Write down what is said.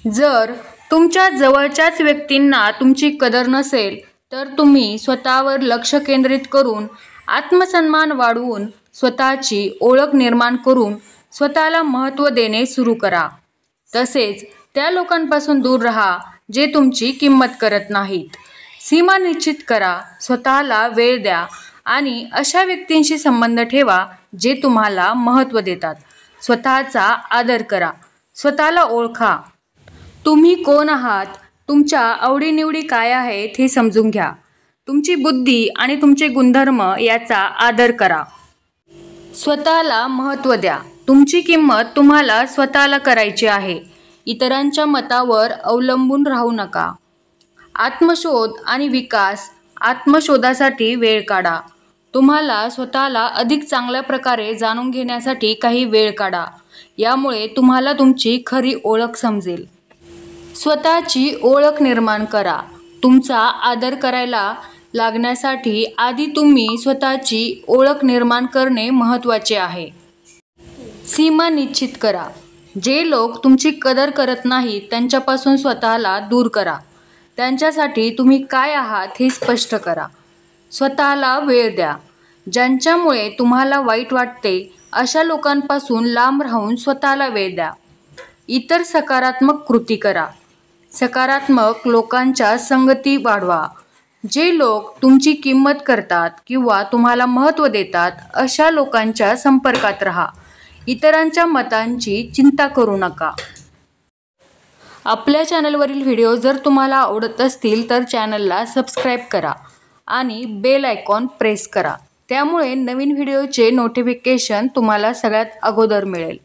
जर तुमच्या जवळच्याच व्यक्तींना तुमची कदर नसेल तर तुम्ही स्वतःवर लक्ष केंद्रित करून आत्मसन्मान वाढवून स्वतःची ओळख निर्माण करून स्वतःला महत्त्व देणे सुरू करा। तसेच त्या लोकांपासून दूर राहा जे तुमची किंमत करत नाहीत। सीमा निश्चित करा, स्वतःला वेळ द्या आणि अशा व्यक्तींशी संबंध ठेवा जे तुम्हाला महत्त्व देतात। स्वतःचा आदर करा, स्वतःला ओळखा। तुम्ही कोण आहात, तुमच्या आवडीनिवडी काय आहेत हे समजून घ्या। तुमची बुद्धी आणि तुमचे गुणधर्म याचा आदर करा। स्वतःला महत्त्व द्या। तुमची किंमत तुम्हाला स्वतःला करायची आहे, इतरांच्या मतावर अवलंबून राहू नका। आत्मशोध आणि विकास। आत्मशोधासाठी वेळ काढा। तुम्हाला स्वतःला अधिक चांगल्या प्रकारे जाणून घेण्यासाठी काही वेळ काढा। यामुळे तुम्हाला तुमची खरी ओळख समजेल। स्वतःची ओळख निर्माण करा। तुमचा आदर करायला लागण्यासाठी आधी तुम्ही स्वतःची ओळख निर्माण करणे महत्त्वाचे आहे। सीमा निश्चित करा। जे लोक तुमची कदर करत नाहीत त्यांच्यापासून स्वतःला दूर करा। त्यांच्यासाठी तुम्ही काय आहात हे स्पष्ट करा। स्वतःला वेळ द्या। ज्यांच्यामुळे तुम्हाला वाईट वाटते अशा लोकांपासून लांब राहून स्वतःला वेळ द्या। इतर सकारात्मक कृती करा। सकारात्मक लोकांच्या संगती वाढवा। जे लोक तुमची किंमत करतात किंवा तुम्हाला महत्त्व देतात अशा लोकांच्या संपर्कात राहा। इतरांच्या मतांची चिंता करू नका। आपल्या चॅनलवरील व्हिडिओ जर तुम्हाला आवडत असतील तर चॅनलला सबस्क्राईब करा आणि बेल आयकॉन प्रेस करा। त्यामुळे नवीन व्हिडिओचे नोटिफिकेशन तुम्हाला सगळ्यात अगोदर मिळेल।